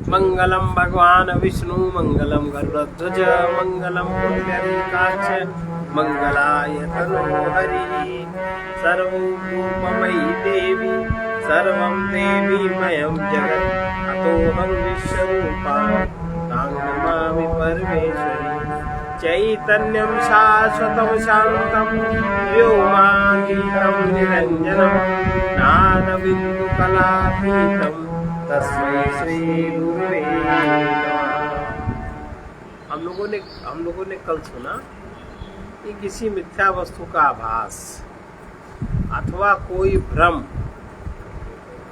मंगलम भगवान विष्णु मंगलम गरुड़ध्वज मंगलम पुण्डरीकाक्ष मंगलाय तनोहरि सर्वरूपमयी देवी सर्वं देवीमयं जगत् अतोऽहं विश्वरूपा तां नमामि परमेश्वरी चैतन्यं शाश्वतं शान्तं व्योमातीतं निरञ्जनं ज्ञानबिन्दुकलातीतं तस्मै श्री गुरुवे नमः। हम लोगों ने कल सुना कि किसी मिथ्या वस्तु का आभास अथवा कोई भ्रम,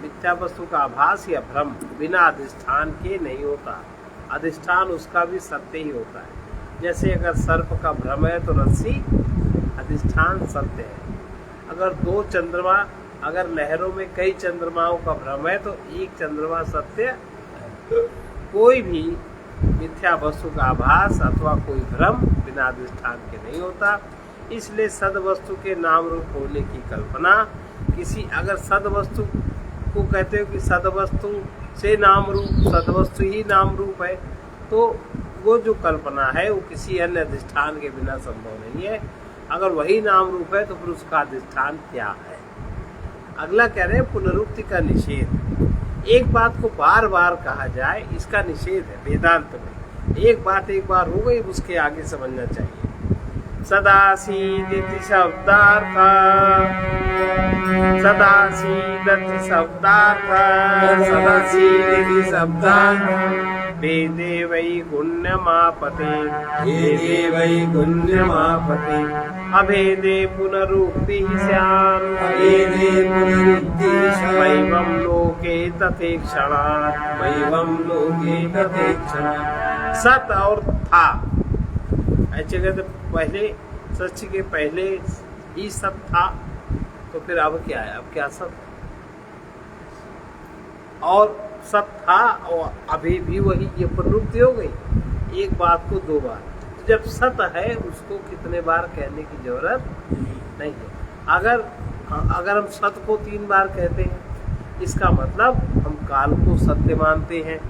मिथ्या वस्तु का आभास या भ्रम बिना अधिष्ठान के नहीं होता। अधिष्ठान उसका भी सत्य ही होता है। जैसे अगर सर्प का भ्रम है तो रस्सी अधिष्ठान सत्य है। अगर दो चंद्रमा, अगर लहरों में कई चंद्रमाओं का भ्रम है तो एक चंद्रमा सत्य। कोई भी मिथ्या वस्तु का आभास अथवा कोई भ्रम बिना अधिष्ठान के नहीं होता। इसलिए सदवस्तु के नाम रूप होने की कल्पना किसी, अगर सदवस्तु को कहते हो कि सदवस्तु से नाम रूप, सदवस्तु ही नाम रूप है, तो वो जो कल्पना है वो किसी अन्य अधिष्ठान के बिना संभव नहीं है। अगर वही नाम रूप है तो फिर उसका अधिष्ठान क्या है? अगला कह रहे हैं पुनरुक्ति का निषेध। एक बात को बार बार कहा जाए इसका निषेध है वेदांत में। एक बात एक बार हो गई, उसके आगे समझना चाहिए। सदासीदिति शब्दार्थ, सदासीदिति शब्दार्थ, सदासीदिति शब्दार्थ वेदे वैगुण्यमापते, वेदे वैगुण्यमापते अभेदे पुनरुक्ति स्यात्, अभेदे पुनरुक्ति स्यात् वैवं लोके तथेक्षणात्, वैवं लोके तथेक्षणात्। सत और था, ऐसे कहते पहले सच के पहले ही सब था, तो फिर अब क्या है? अब क्या सब? और सब था और अभी भी वही, ये पुनरुक्ति हो गई। एक बात को दो बार, जब सत है उसको कितने बार कहने की जरूरत नहीं है। अगर हम सत को 3 बार कहते हैं, इसका मतलब हम काल को सत्य मानते हैं।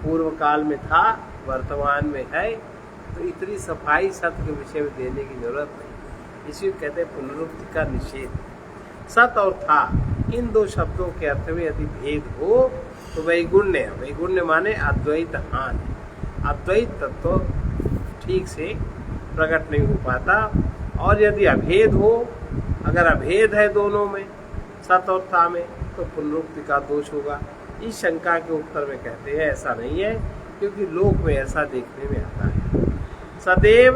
पूर्व काल में था, वर्तमान में है, तो इतनी सफाई सत्य के विषय में देने की जरूरत नहीं। इसी को कहते हैं पुनरुक्ति का निषेध। सत और था, इन दो शब्दों के अर्थ में यदि भेद हो तो वैगुण्य, वैगुण्य माने अद्वैत हान, अद्वैत तत्व ठीक से प्रकट नहीं हो पाता। और यदि अभेद हो, अगर अभेद है दोनों में, सत और था में, तो पुनरुक्ति का दोष होगा। इस शंका के उत्तर में कहते हैं ऐसा नहीं है, क्योंकि लोक में ऐसा देखने में आता है। सदैव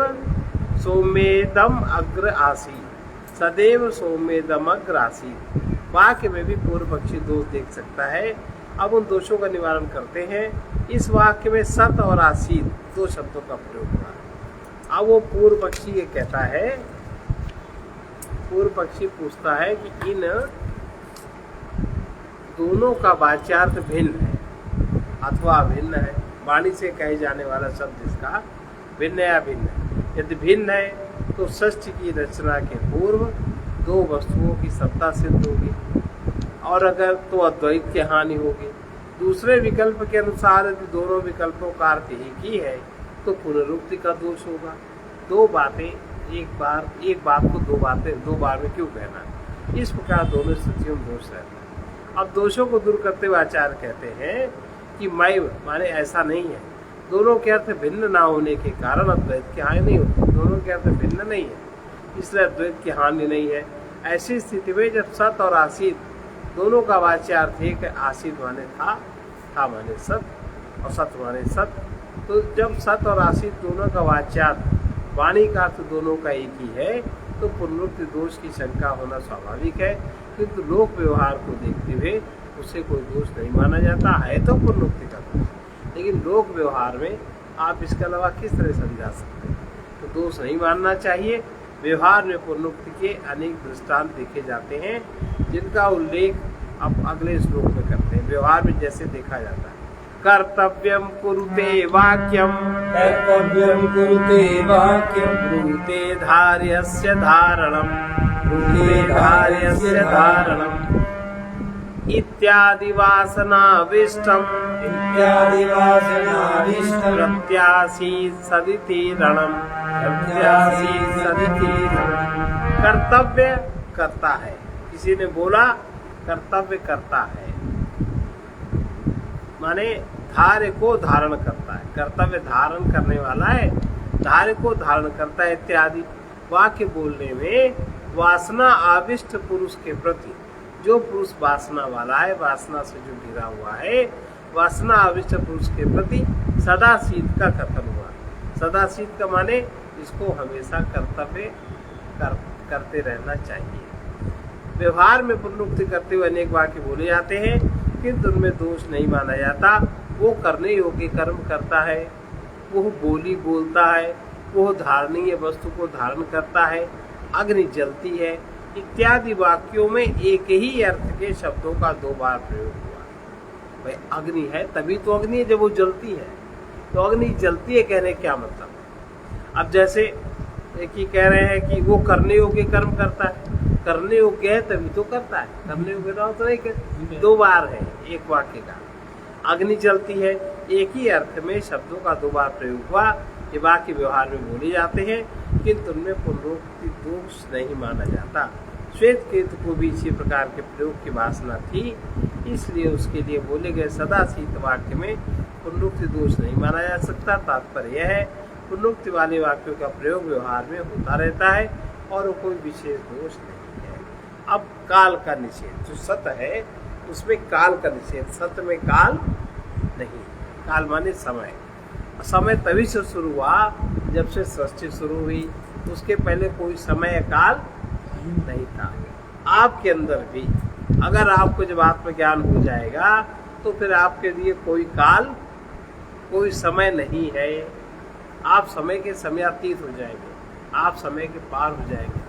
सौम्येदम अग्र आसीत्, सदैव सौम्येदम अग्र आसीत् वाक्य में भी पूर्व पक्षी दोष देख सकता है। अब उन दोषों का निवारण करते हैं। इस वाक्य में सत और आसीत् 2 शब्दों का प्रयोग हुआ। अब वो पूर्व पक्षी ये कहता है, पूर्व पक्षी पूछता है कि इन दोनों का वाच्यार्थ भिन्न है अथवा अभिन्न है। वाणी से कहे जाने वाला शब्द इसका भिन्न या भिन्न है। यदि भिन्न है तो षष्ठी की रचना के पूर्व 2 वस्तुओं की सत्ता सिद्ध होगी, और अगर तो अद्वैत की हानि होगी। दूसरे विकल्प के अनुसार यदि दोनों विकल्पों का अर्थ एक ही है तो पुनरुक्ति का दोष होगा। 2 बातें एक बात को 2 बार में क्यों कहना? इस प्रकार दोनों स्थितियों में दोष रहता है। अब दोषों को दूर करते हुए आचार्य कहते हैं कि मैं माने ऐसा नहीं है। दोनों के अर्थ भिन्न ना होने के कारण अद्वैत की हानि नहीं होती। दोनों के अर्थ भिन्न नहीं है, इसलिए अद्वैत की हानि नहीं है। ऐसी स्थिति में जब सत और आसीत् दोनों का वाच्यार्थ एक है, आसीत् माने था माने सत और सत माने सत, तो जब सत और आसीत् दोनों का वाच्यार्थ, वाणी का अर्थ दोनों का एक ही है, तो पुनरुक्ति दोष की शंका होना स्वाभाविक है। किंतु लोक व्यवहार को देखते हुए उसे कोई दोष नहीं माना जाता है, तो पुनरुक्ति का दोष। लेकिन लोक व्यवहार में आप इसके अलावा किस तरह समझा सकते हैं? तो दोष नहीं मानना चाहिए। व्यवहार में पुनरुक्ति के अनेक दृष्टांत देखे जाते हैं, जिनका उल्लेख अब अगले श्लोक में करते हैं। व्यवहार में जैसे देखा जाता है, कर्तव्यम कुरुते वाक्यम, कर्तव्यम कुरुते वाक्यम ब्रूते धार्यस्य धारणम, ब्रूते धार्यस्य धारणम इत्यादि वासनाविष्टम प्रत्यासीत सदिति रणम कर्तव्य करता है। किसी ने बोला कर्तव्य करता है, माने धार्य को धारण करता है, कर्तव्य धारण करने वाला है, धार्य को धारण करता है इत्यादि वाक्य बोलने में वासना आविष्ट पुरुष के प्रति, जो पुरुष वासना वाला है, वासना से जो घिरा हुआ है, वासना आविष्ट पुरुष के प्रति सदाशीत का कथन हुआ। सदाशीत का माने इसको हमेशा कर्तव्य करते रहना चाहिए। व्यवहार में पुनरुक्ति करते हुए अनेक वाक्य बोले जाते हैं, किंतु उनमें दोष नहीं माना जाता। वो करने योग्य कर्म करता है, वो बोली बोलता है, वो धारणीय वस्तु को धारण करता है, अग्नि जलती है इत्यादि वाक्यों में एक ही अर्थ के शब्दों का दो बार प्रयोग हुआ। भाई अग्नि है तभी तो अग्नि है जब वो जलती है, तो अग्नि जलती है कहने क्या मतलब। अब जैसे एक ही कह रहे हैं कि वो करने योग्य कर्म करता है, करने योग्य है तभी तो करता है, करने योग्य ना हो तो नहीं कर। दो बार है एक वाक्य का। अग्नि जलती है एक ही अर्थ में शब्दों का दो बार प्रयोग हुआ। ये वाक्य व्यवहार में बोले जाते हैं, किंतु उनमें पुनरुक्ति दोष नहीं माना जाता। श्वेत केतु को भी इसी प्रकार के प्रयोग की वासना थी, इसलिए उसके लिए बोले गए सदाशीत वाक्य में पुनरुक्ति दोष नहीं माना जा सकता। तात्पर्य यह है पुनरुक्ति वाले वाक्यों का प्रयोग व्यवहार में होता रहता है और कोई विशेष दोष नहीं है। अब काल का निषेध, जो सत है उसमें काल का निषेध, सत में काल नहीं। काल माने समय। समय तभी से शुरू हुआ जब से सृष्टि शुरू हुई, उसके पहले कोई समय काल नहीं था। आपके अंदर भी अगर आपको जब आत्मज्ञान हो जाएगा तो फिर आपके लिए कोई काल कोई समय नहीं है। आप समय के समयातीत हो जाएंगे, आप समय के पार हो जाएंगे।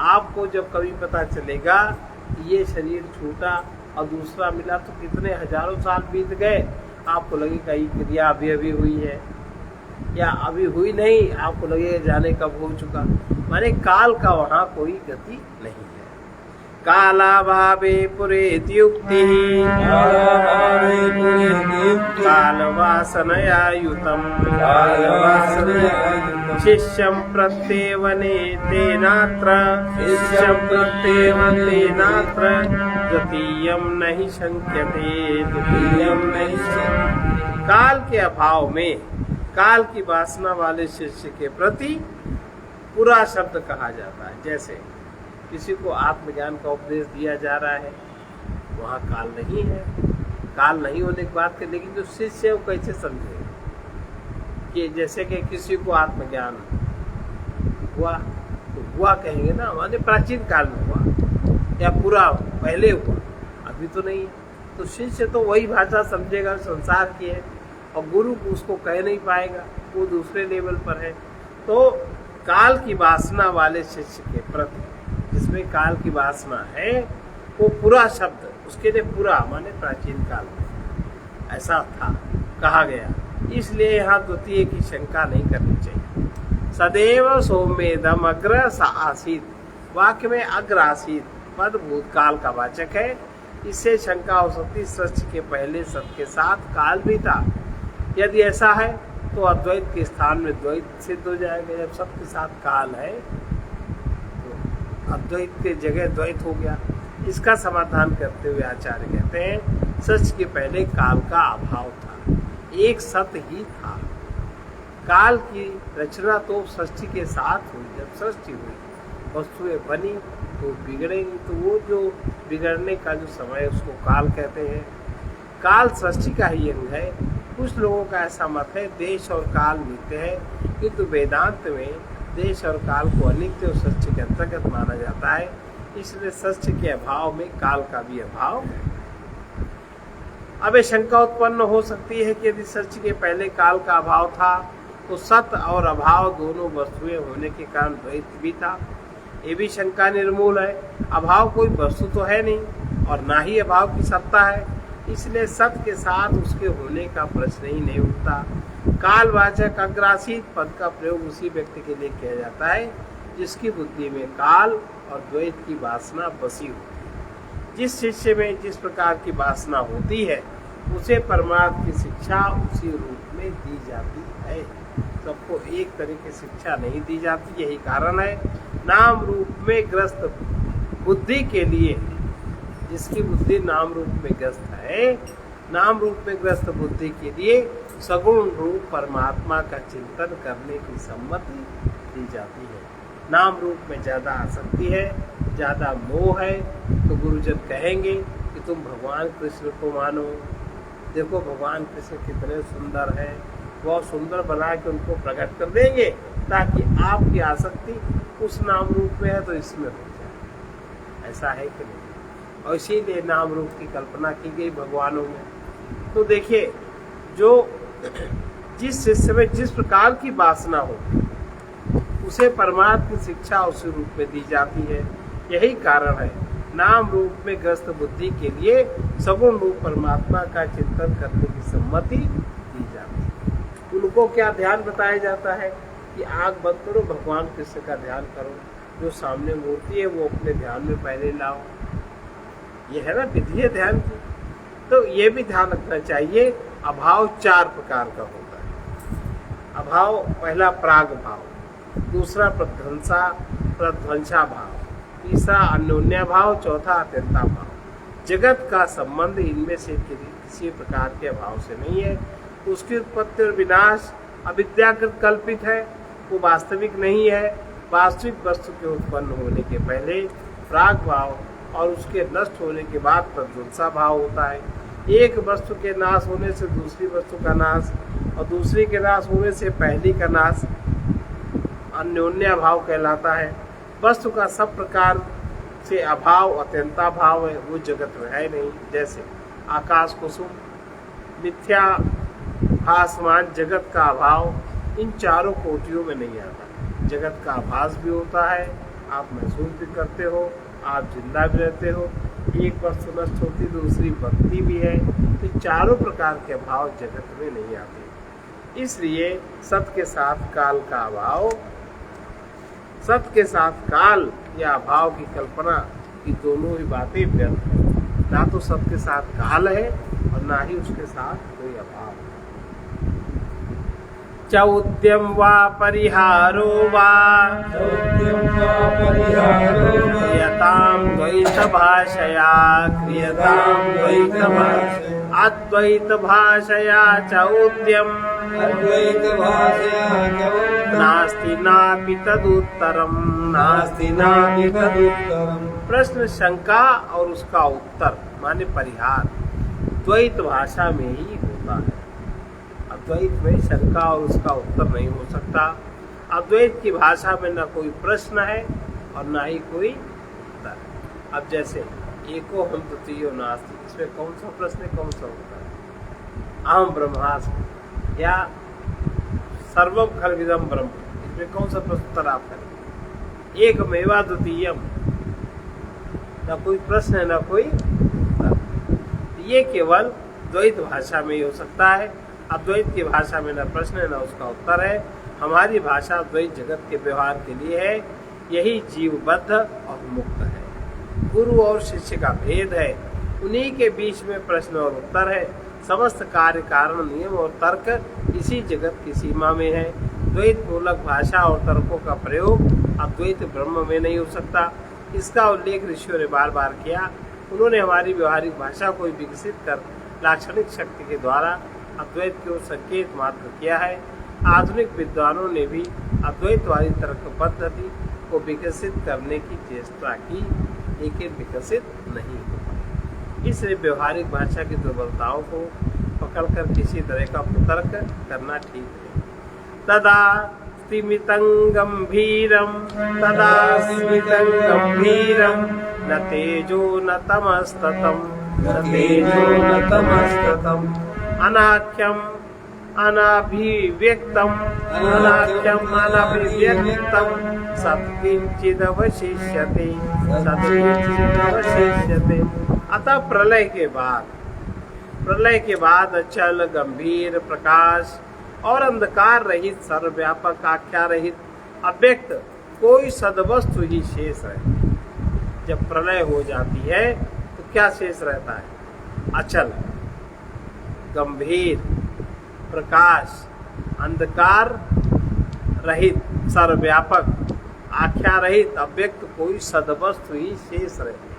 आपको जब कभी पता चलेगा ये शरीर छूटा और दूसरा मिला तो कितने हजारों साल बीत गए, आपको लगेगा ये क्रिया अभी अभी हुई है या अभी हुई नहीं, आपको लगेगा जाने कब हो चुका। माने काल का वहाँ कोई गति नहीं है। कालाभावे पुरेत्युक्ति काल वासनया युतम शिष्यं प्रत्येवने तेनात्र द्वितीयं नहीं शंक्यते। काल के अभाव में काल की वासना वाले शिष्य के प्रति पूरा शब्द कहा जाता है। जैसे किसी को आत्मज्ञान का उपदेश दिया जा रहा है, वहाँ काल नहीं है। काल नहीं होने की बात कर, लेकिन जो शिष्य है वो कैसे समझे कि जैसे कि किसी को आत्मज्ञान हुआ तो हुआ कहेंगे ना, माने प्राचीन काल में हुआ या पूरा पहले हुआ, अभी तो नहीं है। तो शिष्य तो वही भाषा समझेगा संसार की है, और गुरु उसको कह नहीं पाएगा, वो दूसरे लेवल पर है। तो काल की वासना वाले शिष्य के प्रति, जिसमें काल की वासना है, वो पूरा शब्द उसके लिए पूरा माने प्राचीन काल में ऐसा था कहा गया। इसलिए यहाँ द्वितीय की शंका नहीं करनी चाहिए। सदैव सौम्येदम अग्र स आसीत, वाक्य में अग्र आसीत पद भूतकाल का वाचक है। इससे शंका हो सकती सृष्टि के पहले सत के साथ काल भी था। यदि ऐसा है तो अद्वैत के स्थान में द्वैत सिद्ध हो जाएगा। जब सत के साथ काल है तो अद्वैत के जगह द्वैत हो गया। इसका समाधान करते हुए आचार्य कहते हैं सच के पहले काल का अभाव था, एक सत्य ही था। काल की रचना तो सृष्टि के साथ हुई। जब सृष्टि हुई वस्तुएं बनी तो बिगड़ेंगी, तो वो जो बिगड़ने का जो समय है उसको काल कहते हैं। काल सृष्टि का ही अंग है। कुछ लोगों का ऐसा मत है देश और काल नित्य है, किंतु वेदांत में देश और काल को अनित्य और सृष्टि के अंतर्गत माना जाता है। इसलिए सृष्टि के अभाव में काल का भी अभाव है। अब शंका उत्पन्न हो सकती है कि यदि सृष्टि के पहले काल का अभाव था तो सत और अभाव दोनों वस्तुएं होने के कारण द्वैत भी था। ये भी शंका निर्मूल है। अभाव कोई वस्तु तो है नहीं और ना ही अभाव की सत्ता है, इसलिए सत के साथ उसके होने का प्रश्न ही नहीं उठता। कालवाचक अग्रासीत पद का प्रयोग उसी व्यक्ति के लिए किया जाता है जिसकी बुद्धि में काल और द्वैत की वासना बसी होती है। जिस शिष्य में जिस प्रकार की वासना होती है उसे परमार्थ की शिक्षा उसी रूप में दी जाती है। सबको एक तरह की शिक्षा नहीं दी जाती। यही कारण है नाम रूप में ग्रस्त बुद्धि के लिए, जिसकी बुद्धि नाम रूप में ग्रस्त है, नाम रूप में ग्रस्त बुद्धि के लिए सगुण रूप परमात्मा का चिंतन करने की सम्मति दी जाती है। नाम रूप में ज्यादा आसक्ति है, ज्यादा मोह है, तो गुरुजन कहेंगे कि तुम भगवान कृष्ण को मानो। देखो भगवान कृष्ण कितने सुंदर है, बहुत सुंदर बना के उनको प्रकट कर देंगे ताकि आपकी आसक्ति उस नाम रूप में है तो इसमें हो जाए। ऐसा है कि नहीं? और इसीलिए नाम रूप की कल्पना की गई भगवानों में। तो देखिए, जो जिस शिष्य में जिस प्रकार की वासना होती है उसे परमार्थ की शिक्षा उसी रूप में दी जाती है। यही कारण है नाम रूप में ग्रस्त बुद्धि के लिए सगुण रूप परमात्मा का चिंतन करने की सम्मति दी जाती है। उनको क्या ध्यान बताया जाता है कि आंख बंद करो, भगवान कृष्ण का ध्यान करो, जो सामने मूर्ति है वो अपने ध्यान में पहले लाओ। ये है ना विधि है ध्यान की। तो ये भी ध्यान रखना चाहिए। अभाव 4 प्रकार का होता है। अभाव, पहला प्राग भाव, दूसरा प्रध्वंसा भाव, तीसरा अन्योन्या भाव, चौथा अत्यंता भाव। जगत का संबंध इनमें से किसी प्रकार के अभाव से नहीं है। उसकी उत्पत्ति और विनाश अविद्याकृत कल्पित है, वो वास्तविक नहीं है। वास्तविक वस्तु के उत्पन्न होने के पहले प्राग भाव और उसके नष्ट होने के बाद प्रध्वंसा भाव होता है। एक वस्तु के नाश होने से दूसरी वस्तु का नाश और दूसरी के नाश होने से पहली का नाश अन्योन्या भाव कहलाता है। वस्तु का सब प्रकार से अभाव अत्यंता भाव है, वो जगत में है नहीं। जैसे आकाश कुसुम, मिथ्या भासमान, जगत का अभाव, इन चारों कोटियों में नहीं आता। जगत का आभास भी होता है, आप महसूस भी करते हो, आप जिंदा भी रहते हो। एक वस्तु नष्ट होती दूसरी बनती भी है। तो चारों प्रकार के अभाव जगत में नहीं आते। इसलिए सत के साथ काल का अभाव, सत के साथ काल या अभाव की कल्पना, ये दोनों ही बातें व्यर्थ है। ना तो सत के साथ काल है और ना ही उसके साथ कोई अभाव। चौद्यम वा परिहारो वा क्रियताम द्वैत भाषया, क्रियताम द्वैत भाषया, अद्वैत भाषया चौद्यम, अद्वैत भाषया नास्ति नापि तदुत्तरम, नास्ति नापि तदुत्तरम। प्रश्न, शंका और उसका उत्तर माने परिहार द्वैत भाषा में ही होता है। अद्वैत में शंका और उसका उत्तर नहीं हो सकता। अद्वैत की भाषा में न कोई प्रश्न है और न ही कोई उत्तर। अब जैसे एको हम द्वितीयो नास्ति, इसमें कौन सा प्रश्न कौन सा उत्तर है? अहम ब्रह्मास्मि या सर्वम खल्विदम ब्रह्म, इसमें कौन सा प्रश्नोत्तर आप करेंगे? एकमेवा द्वितीयम, न कोई प्रश्न है न कोई उत्तर। ये केवल द्वैत भाषा में ही हो सकता है। अद्वैत की भाषा में न प्रश्न है न उसका उत्तर है। हमारी भाषा द्वैत जगत के व्यवहार के लिए है। यही जीवबद्ध और मुक्त है। गुरु और शिष्य का भेद है, उन्हीं के बीच में प्रश्न और उत्तर है। समस्त कार्य कारण नियम और तर्क इसी जगत की सीमा में है। द्वैत मूलक भाषा और तर्कों का प्रयोग अद्वैत ब्रह्म में नहीं हो सकता। इसका उल्लेख ऋषियों ने बार बार किया। उन्होंने हमारी व्यवहारिक भाषा को विकसित कर लाक्षणिक शक्ति के द्वारा अद्वैत की ओर संकेत मात्र किया है। आधुनिक विद्वानों ने भी अद्वैत वाली तर्क पद्धति को विकसित करने की चेष्टा की, लेकिन विकसित नहीं हो पाई। इसलिए व्यवहारिक भाषा की दुर्बलताओं को पकड़कर किसी तरह का तर्क करना ठीक है। तदा स्मितं गंभीरम, तदा स्मितं गंभीरम, न तेजो न तमस्ततम, न तेजो न तमस्ततम, अनाख्यम अनाभिव्यक्तम, अनाख्यम अनाभिव्यक्तम, सत्किंचिदवशिष्यते, सत्किंचिदवशिष्यते। अतः प्रलय के बाद अचल गंभीर प्रकाश और अंधकार रहित सर्वव्यापक आख्या रहित अव्यक्त कोई सदवस्तु ही शेष है। जब प्रलय हो जाती है तो क्या शेष रहता है? अचल, गंभीर, प्रकाश, अंधकार रहित, सर्वव्यापक, आख्या रहित, अव्यक्त कोई सदवस्तु ही शेष रहती है।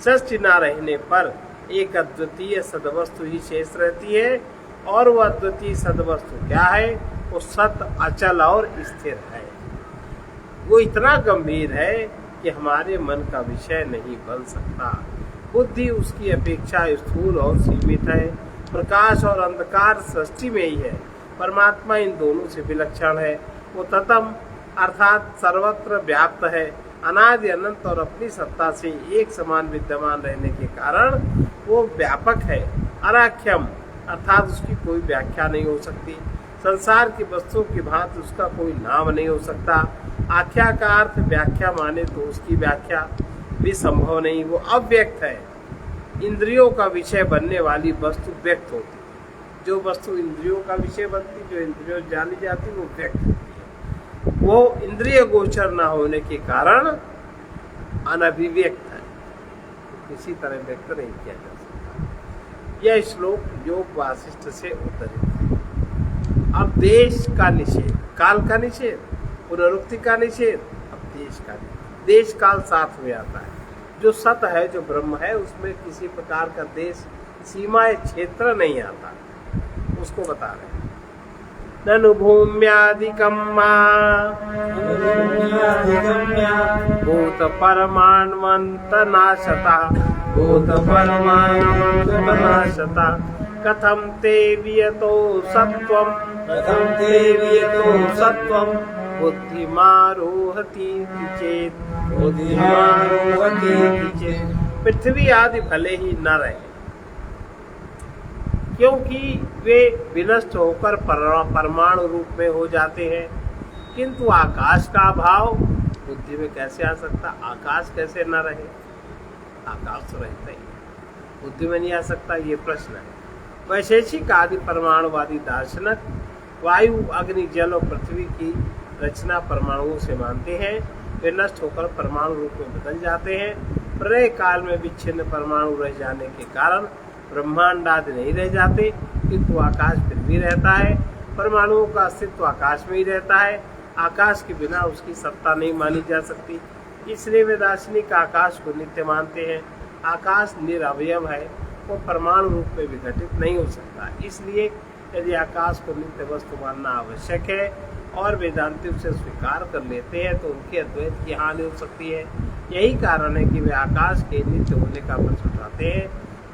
षष्ठी न रहने पर एक अद्वितीय सदवस्तु ही शेष रहती है, और वह अद्वितीय सदवस्तु क्या है? वो सत, अचल और स्थिर है। वो इतना गंभीर है कि हमारे मन का विषय नहीं बन सकता। बुद्धि उसकी अपेक्षा स्थूल और सीमित है। प्रकाश और अंधकार सृष्टि में ही है, परमात्मा इन दोनों से विलक्षण है। वो ततम अर्थात सर्वत्र व्याप्त है, अनादि अनंत और अपनी सत्ता से एक समान विद्यमान रहने के कारण वो व्यापक है। अनाख्यम अर्थात उसकी कोई व्याख्या नहीं हो सकती। संसार की वस्तुओं की भांति उसका कोई नाम नहीं हो सकता। आख्या का अर्थ व्याख्या माने तो उसकी व्याख्या भी संभव नहीं। वो अव्यक्त है। इंद्रियों का विषय बनने वाली वस्तु व्यक्त होती है। जो वस्तु इंद्रियों का विषय बनती, जो इंद्रियों जानी जाती, वो व्यक्त होती है। वो इंद्रिय गोचर न होने के कारण अनभिव्यक्त है, किसी तरह व्यक्त नहीं किया जा सकता। यह श्लोक योग वासिष्ठ से उद्धृत है। अब देश का निषेध, काल का निषेध, पुनरुक्ति का निषेध, अब देश का निषेध। देश काल साथ में आता है। जो सत है, जो ब्रह्म है, उसमें किसी प्रकार का देश, सीमा, क्षेत्र नहीं आता, उसको बता रहे हैं। ननु भूम्यादिकं भूत परमाणुवंत नाशता, भूत परमाणुवंत कथम ते वियतो सत्वम, कथम ते वियतो सत्वम बुद्धिमारोहति चेत, बुद्धिमारोहति चेत। पृथ्वी आदि भले ही न रहे, क्योंकि वे विनष्ट होकर परमाणु रूप में हो जाते हैं, किंतु आकाश का अभाव बुद्धि में कैसे आ सकता? आकाश कैसे न रहे? आकाश तो रहता ही, बुद्धि में नहीं आ सकता, ये प्रश्न है। वैशेषिक आदि परमाणुवादी दार्शनिक वायु, अग्नि, जल और पृथ्वी की रचना परमाणुओं से मानते हैं। वे नष्ट होकर परमाणु रूप में बदल जाते हैं। प्रलय काल में विच्छिन्न परमाणु रह जाने के कारण ब्रह्मांड आदि नहीं रह जाते, किंतु आकाश फिर भी रहता है। परमाणुओं का अस्तित्व आकाश में ही रहता है। आकाश के बिना उसकी सत्ता नहीं मानी जा सकती, इसलिए वे दार्शनिक आकाश को नित्य मानते हैं। आकाश निरवयव है, वो परमाणु रूप में विघटित नहीं हो सकता। इसलिए यदि आकाश को नित्य वस्तु मानना आवश्यक है और वेदांती उसे स्वीकार कर लेते हैं, तो उनके अद्वैत की हानि हो सकती है। यही कारण है कि वे आकाश के नित्य होने का प्रश्न उठाते हैं।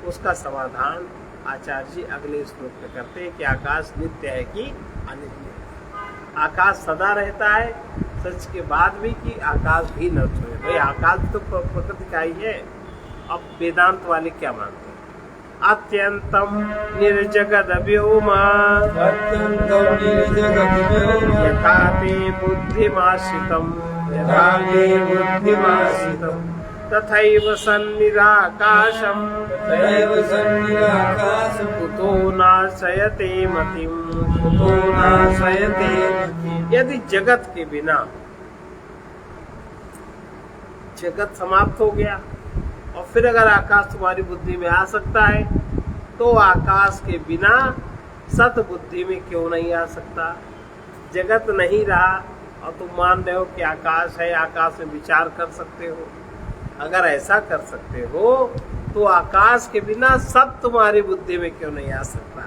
उसका समाधान आचार्य जी अगले श्लोक में करते हैं कि आकाश नित्य है कि अनित्य है। आकाश सदा रहता है, सच के बाद भी कि आकाश भी नष्ट हो। भाई आकाश तो प्रकृति का ही है। अब वेदांत वाले क्या मानते हैं? अत्यंतम निर्जगद व्योमा यथा ते बुद्धिमाश्रितम, यथा ते बुद्धिमाश्रितम तथैव सन्निराकाशम, तथैव सन्निराकाशम कुतो नाशयते मतिम, कुतो नाशयते मतिम। यदि जगत के बिना जगत समाप्त हो गया और फिर अगर आकाश तुम्हारी बुद्धि में आ सकता है, तो आकाश के बिना सत बुद्धि में क्यों नहीं आ सकता? जगत नहीं रहा और तुम मान रहे हो कि आकाश है, आकाश में विचार कर सकते हो। अगर ऐसा कर सकते हो तो आकाश के बिना सत तुम्हारी बुद्धि में क्यों नहीं आ सकता?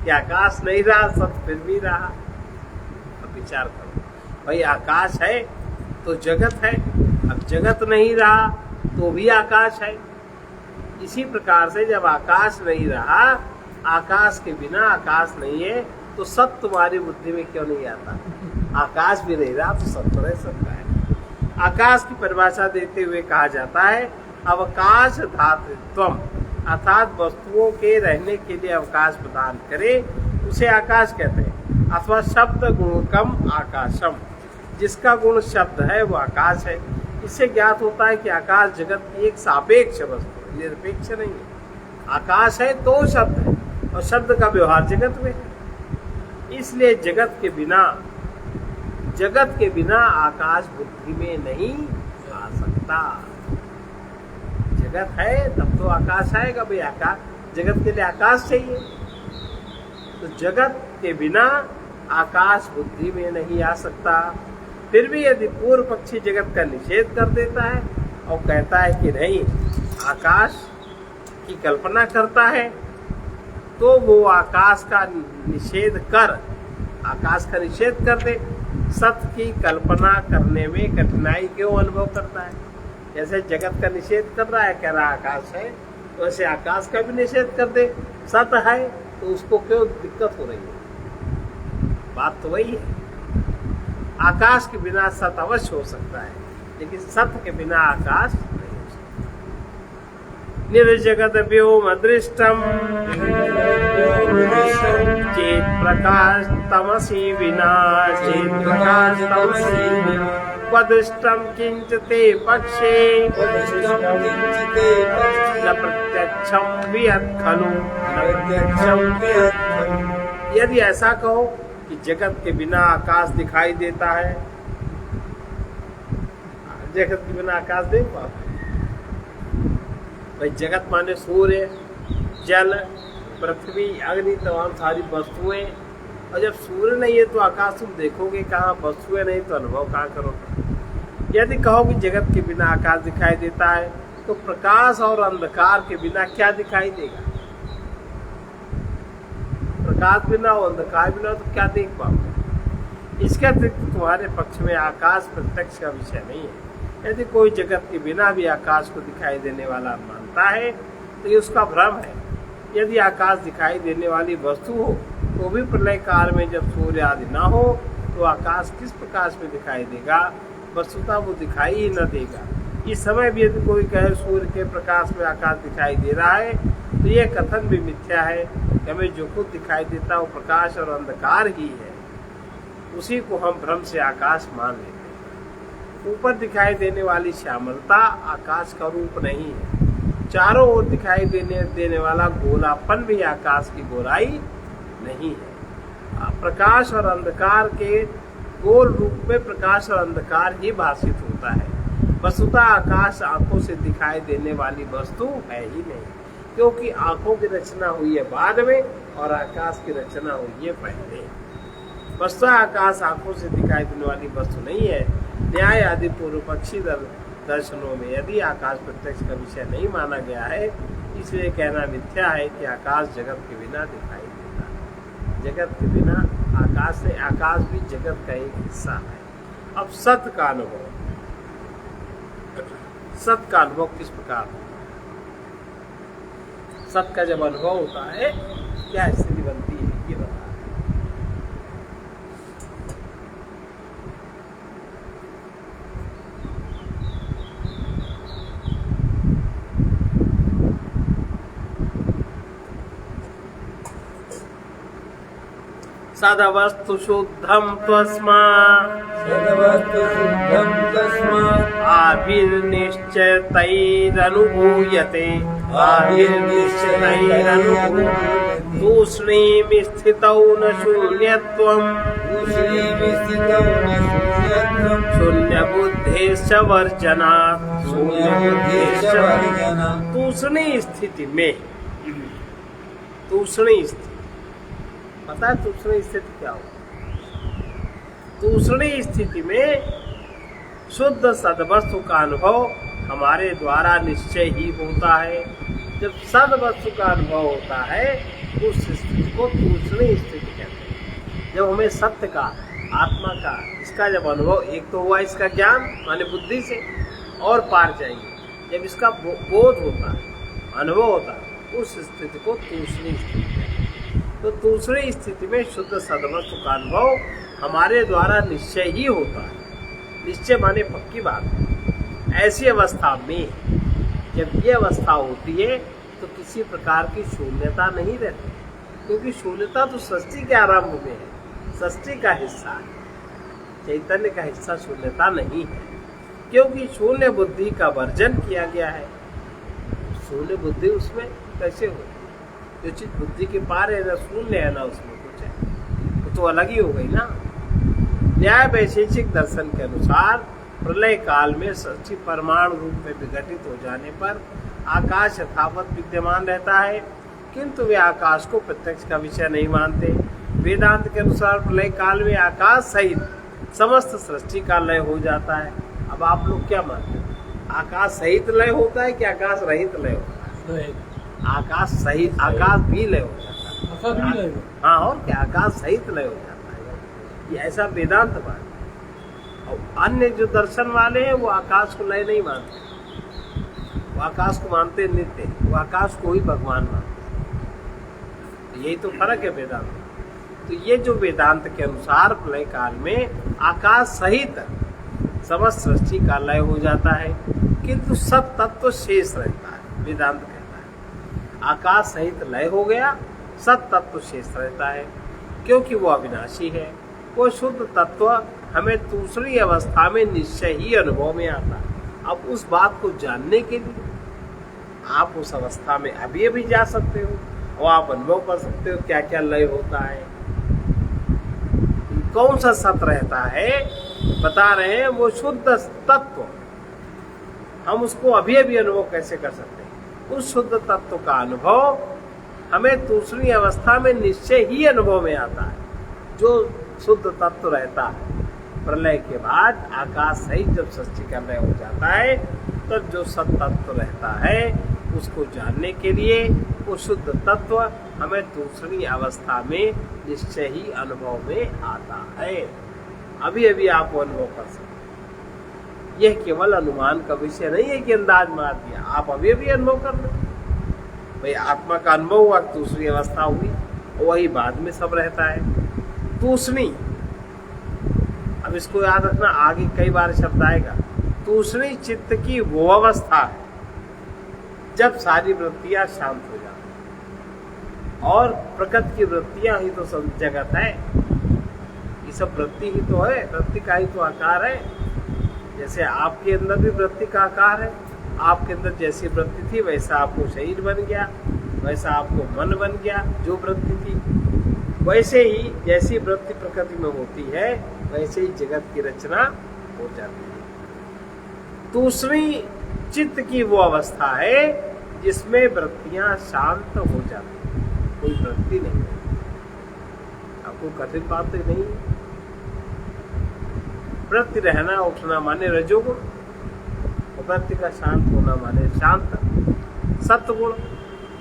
कि आकाश नहीं रहा, सत फिर भी रहा। अब विचार करो, भाई आकाश है तो जगत है, अब जगत नहीं रहा तो भी आकाश है। इसी प्रकार से जब आकाश नहीं रहा, आकाश के बिना आकाश नहीं है, तो सत तुम्हारी बुद्धि में क्यों नहीं आता? आकाश भी नहीं रहा तो सत तो रह सकता है। आकाश की परिभाषा देते हुए कहा जाता है अवकाश धातृत्वम, अर्थात वस्तुओं के रहने के लिए अवकाश प्रदान करे, उसे आकाश कहते हैं। अथवा शब्द गुणकम आकाशम, जिसका गुण शब्द है वो आकाश है। इससे ज्ञात होता है कि आकाश जगत की एक सापेक्ष वस्तु है, निरपेक्ष नहीं है। आकाश है तो शब्द है, और शब्द का व्यवहार जगत में है। इसलिए जगत के बिना आकाश बुद्धि में नहीं आ सकता। जगत है तब तो आकाश आएगा। भाई आकाश, जगत के लिए आकाश चाहिए, तो जगत के बिना आकाश बुद्धि में नहीं आ सकता। फिर भी यदि पूर्व पक्षी जगत का निषेध कर देता है और कहता है कि नहीं, आकाश की कल्पना करता है, तो वो आकाश का निषेध कर दे। सत्य की कल्पना करने में कठिनाई क्यों अनुभव करता है? जैसे जगत का निषेध कर रहा है, कह रहा आकाश है, तो वैसे आकाश का भी निषेध कर दे, सत्य है, तो उसको क्यों दिक्कत हो रही है? बात तो वही है। आकाश के बिना सत्य अवश्य हो सकता है, लेकिन सत्य के बिना आकाश नहीं हो सकता। निर्जगत व्योम दृष्टम चेत प्रकाश तमसी विना, चेत प्रकाश तमसी विना, क्वदृष्टम किंच ते पक्षे न प्रत्यक्षम वियत् खलु। यदि ऐसा कहो कि जगत के बिना आकाश दिखाई देता है, जगत के बिना आकाश देख पाओ? भाई जगत माने सूर्य, जल, पृथ्वी, अग्नि, तमाम सारी वस्तुएं। और जब सूर्य नहीं है तो आकाश तुम देखोगे कहाँ? वस्तुएं नहीं तो अनुभव कहाँ करोगे? यदि कहो कि जगत के बिना आकाश दिखाई देता है, तो प्रकाश और अंधकार के बिना क्या दिखाई देगा? प्रकाश बिना और अंधकार बिना तो क्या देख पाओगे? इसके अतिरिक्त तुम्हारे पक्ष में आकाश प्रत्यक्ष का विषय नहीं है। यदि कोई जगत के बिना भी आकाश को दिखाई देने वाला मानता है तो ये उसका भ्रम है। यदि आकाश दिखाई देने वाली वस्तु हो तो भी प्रलय काल में जब सूर्य आदि ना हो तो आकाश किस प्रकाश में दिखाई देगा? वस्तुतः वो दिखाई ही न देगा। इस समय भी यदि कोई कहे सूर्य के प्रकाश में आकाश दिखाई दे रहा है तो यह कथन भी मिथ्या है। हमें जो कुछ दिखाई देता है वो प्रकाश और अंधकार ही है, उसी को हम भ्रम से आकाश मान लेते हैं। ऊपर दिखाई देने वाली श्यामलता आकाश का रूप नहीं है। चारों ओर दिखाई देने वाला गोलापन भी आकाश की गोलाई नहीं है। प्रकाश और अंधकार के गोल रूप में प्रकाश और अंधकार ही भाषित होता है। वस्तुतः आकाश आंखों से दिखाई देने वाली वस्तु है ही नहीं, क्योंकि आंखों की रचना हुई है बाद में और आकाश की रचना हुई है पहले। वस्तुतः आकाश आंखों से दिखाई देने वाली वस्तु नहीं है। न्याय आदि पूर्व पक्षी दर्शनों में यदि आकाश प्रत्यक्ष का विषय नहीं माना गया है, इसलिए कहना मिथ्या है कि आकाश जगत के बिना दिखाई देता है। जगत के बिना आकाश नहीं, आकाश भी जगत का एक हिस्सा है। अब सत्य का अनुभव, सत्य का अनुभव किस प्रकार होता है? सत्य का जब अनुभव होता है क्या स्थिति बनती है, ये बता। सदवस्तु शुद्धम तस्मात् आभिर्निश्चयैरनुभूयते तूष्णीं स्थितौ न शून्यत्वं शून्यबुद्धेश्च वर्जनात्। तूष्णी स्थिति में, तूष्णी स्थिति पता है तूष्णी स्थिति क्या हो? तूष्णी स्थिति में शुद्ध सदवस्तु का अनुभव हमारे द्वारा निश्चय ही होता है। जब सदवस्तु का अनुभव होता है उस स्थिति को तूष्णी स्थिति कहते हैं। जब हमें सत्य का, आत्मा का, इसका जब अनुभव, एक तो हुआ इसका ज्ञान माने बुद्धि से और पार जाएंगे, जब इसका बोध होता है, अनुभव होता है, उस स्थिति को तूष्णी स्थिति कहते हैं। तो दूसरी स्थिति में शुद्ध सदवस्तु का अनुभव हमारे द्वारा निश्चय ही होता है। निश्चय माने पक्की बात है। ऐसी अवस्था में जब ये अवस्था होती है तो किसी प्रकार की शून्यता नहीं रहती, क्योंकि शून्यता तो सृष्टि के आरंभ में है, सृष्टि का हिस्सा है, चैतन्य का हिस्सा शून्यता नहीं है, क्योंकि शून्य बुद्धि का वर्जन किया गया है। शून्य बुद्धि उसमें कैसे होती? जो चीज बुद्धि के पार है, ना शून्य है ना उसमें कुछ है, तो अलग ही हो गई ना। न्याय वैशेषिक दर्शन के अनुसार प्रलय काल में सृष्टि परमाणु रूप में विघटित हो जाने पर आकाश यथावत विद्यमान रहता है, किंतु वे आकाश को प्रत्यक्ष का विषय नहीं मानते। वेदांत के अनुसार प्रलय काल में आकाश सहित समस्त सृष्टि का लय हो जाता है। अब आप लोग क्या मानते हैं, आकाश सहित लय होता है कि आकाश रहित लय होता है? आकाश सहित, आकाश भी लय हो जाता है। हाँ, और क्या, आकाश सहित लय हो जाता है, ये ऐसा वेदांत बात है। और अन्य जो दर्शन वाले हैं वो आकाश को लय नहीं मानते, वो आकाश को मानते नित्य, वो आकाश को ही भगवान मानते। यही तो फर्क है वेदांत। तो ये जो वेदांत के अनुसार प्रलय काल में आकाश सहित समस्त सृष्टि का लय हो जाता है, किंतु सब तत्व शेष रहता है। वेदांत कहता है आकाश सहित लय हो गया, सब तत्व शेष रहता है, क्योंकि वो अविनाशी है। वो शुद्ध तत्व हमें दूसरी अवस्था में निश्चय ही अनुभव में आता है। अब उस बात को जानने के लिए आप उस अवस्था में अभी भी जा सकते हो और आप अनुभव कर सकते हो क्या क्या लय होता है, कौन सा सत्य रहता है। बता रहे हैं वो शुद्ध तत्व, हम उसको अभी अभी अनुभव कैसे कर सकते हैं? उस शुद्ध तत्व का अनुभव हमें दूसरी अवस्था में निश्चय ही अनुभव में आता है। जो शुद्ध तत्व रहता है प्रलय के बाद आकाश सहित जब सृष्टि का लय हो जाता है, तब जो सत तत्व रहता है उसको जानने के लिए वो शुद्ध तत्व हमें दूसरी अवस्था में निश्चय ही अनुभव में आता है। अभी अभी आप वो अनुभव कर सकते हैं। यह केवल अनुमान का विषय नहीं है कि अंदाज मार दिया, आप अभी अभी अनुभव कर लो। भाई आत्मा का अनुभव हुआ, दूसरी अवस्था हुई, वही बाद में सब रहता है। दूसरी, अब इसको याद रखना, आगे कई बार शब्द आएगा। दूसरी चित्त की वो अवस्था है जब सारी वृत्तियां शांत हो जाती हैं और प्रकृति की वृत्तियां ही तो सब जगत है। ये सब वृत्ति ही तो है, वृत्ति का ही तो आकार है। जैसे आपके अंदर भी वृत्ति का आकार है, आपके अंदर जैसी वृत्ति थी वैसा आपको शरीर बन गया, वैसा आपको मन बन गया। जो वृत्ति थी वैसे ही, जैसी वृत्ति प्रकृति में होती है वैसे ही जगत की रचना हो जाती है। दूसरी चित्त की वो अवस्था है जिसमें वृत्तियां शांत हो जाती हैं, कोई वृत्ति नहीं। आपको कठिन बात तो नहीं। वृत्ति रहना उठना माने रजोगुण, वृत्ति का शांत होना माने शांत सत्वगुण,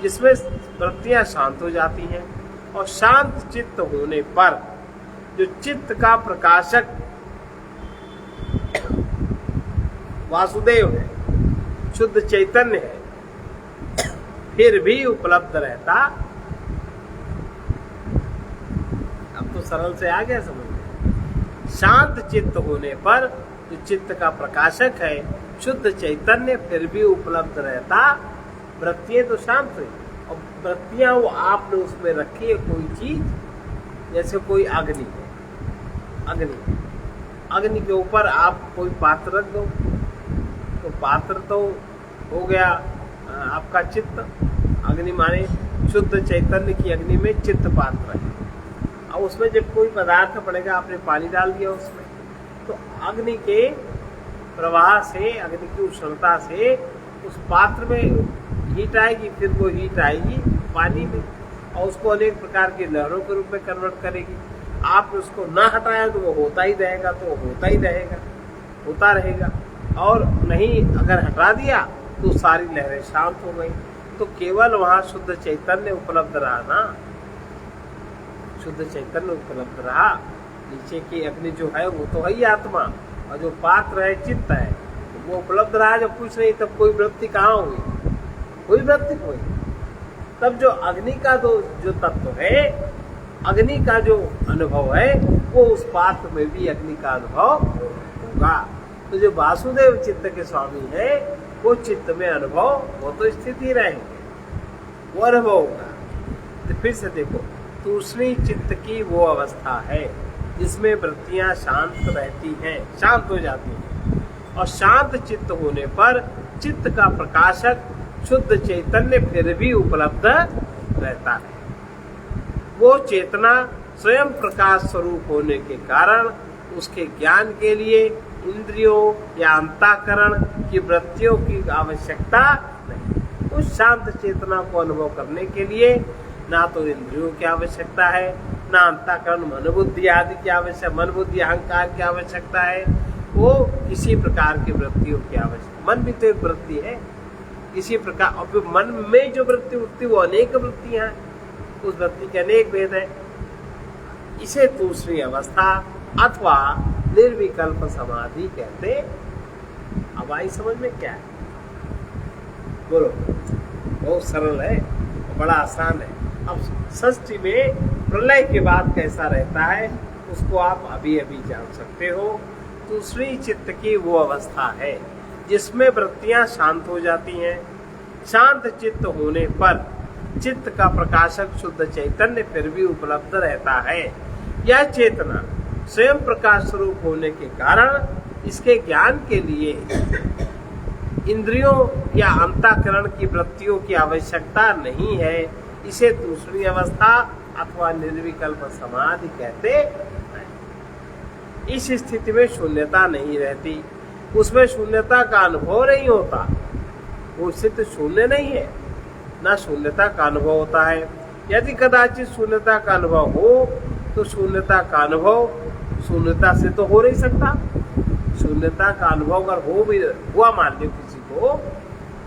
जिसमें वृत्तियां शांत हो जाती हैं। और शांत चित्त होने पर जो चित्त का प्रकाशक वासुदेव है, शुद्ध चैतन्य है, फिर भी उपलब्ध रहता। अब तो सरल से आ गया समझ में। शांत चित्त होने पर जो चित्त का प्रकाशक है शुद्ध चैतन्य फिर भी उपलब्ध रहता। वृत्तियां तो शांत हुई और वृत्तियां वो आपने उसमें रखी है कोई चीज, जैसे कोई अग्नि है, अग्नि के ऊपर आप कोई पात्र रख दो तो पात्र तो हो गया आपका चित्त। अग्नि माने शुद्ध चैतन्य की अग्नि में चित्त पात्र है। अब उसमें जब कोई पदार्थ पड़ेगा, आपने पानी डाल दिया उसमें, तो अग्नि के प्रवाह से, अग्नि की उष्णता से उस पात्र में हीट आएगी, फिर वो हीट आएगी पानी में और उसको अनेक प्रकार की लहरों के रूप में कन्वर्ट करेगी। आप उसको ना हटाया तो वो होता ही रहेगा, तो होता ही रहेगा, होता रहेगा। और नहीं अगर हटा दिया तो सारी लहरें शांत हो गई। तो केवल वहां शुद्ध चैतन्य उपलब्ध रहा ना, शुद्ध चैतन्य उपलब्ध रहा। नीचे की अग्नि जो है वो तो है ही आत्मा, और जो पात्र है चित्त है वो उपलब्ध रहा। जब कुछ नहीं तब कोई वृत्ति कहाँ हुई, कोई वृत्ति कोई। तब जो अग्नि का जो तत्व है, अग्नि का जो अनुभव है वो उस पात्र में भी अग्नि का अनुभव होगा। तो जो वासुदेव चित्त के स्वामी है वो चित्त में अनुभव, वो तो स्थिति रहेंगे, वो अनुभव होगा। तो फिर से देखो, दूसरी चित्त की वो अवस्था है जिसमें वृत्तियां शांत रहती हैं, शांत हो जाती हैं। और शांत चित्त होने पर चित्त का प्रकाशक शुद्ध चैतन्य फिर भी उपलब्ध रहता है। वो चेतना स्वयं प्रकाश स्वरूप होने के कारण उसके ज्ञान के लिए इंद्रियों या अंतःकरण की वृत्तियों की आवश्यकता नहीं। उस शांत चेतना को अनुभव करने के लिए ना तो इंद्रियों की आवश्यकता है, ना अंतःकरण मन बुद्धि आदि की आवश्यकता, मन बुद्धि अहंकार की आवश्यकता है, वो किसी प्रकार की वृत्तियों की आवश्यकता। मन भी तो एक वृत्ति है, इसी प्रकार और मन में जो वृत्ति उठती वो अनेक वृत्तियां, उस वृत्ति के अनेक भेद है। इसे दूसरी अवस्था अथवा निर्विकल्प समाधि कहते। अब आई समझ में क्या है? बोलो। बहुत सरल है, बड़ा आसान है। अब षष्ठी में प्रलय के बाद कैसा रहता है उसको आप अभी अभी जान सकते हो। दूसरी चित्त की वो अवस्था है जिसमें वृत्तियां शांत हो जाती हैं। शांत चित्त होने पर चित्त का प्रकाशक शुद्ध चैतन्य फिर भी उपलब्ध रहता है। यह चेतना स्वयं प्रकाश स्वरूप होने के कारण इसके ज्ञान के लिए इंद्रियों या अंतःकरण की वृत्तियों की आवश्यकता नहीं है। इसे दूसरी अवस्था अथवा निर्विकल्प समाधि कहते हैं। इस स्थिति में शून्यता नहीं रहती, उसमें शून्यता का अनुभव नहीं होता। वो स्थिति शून्य नहीं है, ना शून्यता का अनुभव होता है। यदि कदाचित शून्यता का अनुभव हो तो शून्यता का अनुभव शून्यता से तो हो नहीं सकता। शून्यता का अनुभव अगर हो भी हुआ मान लो किसी को,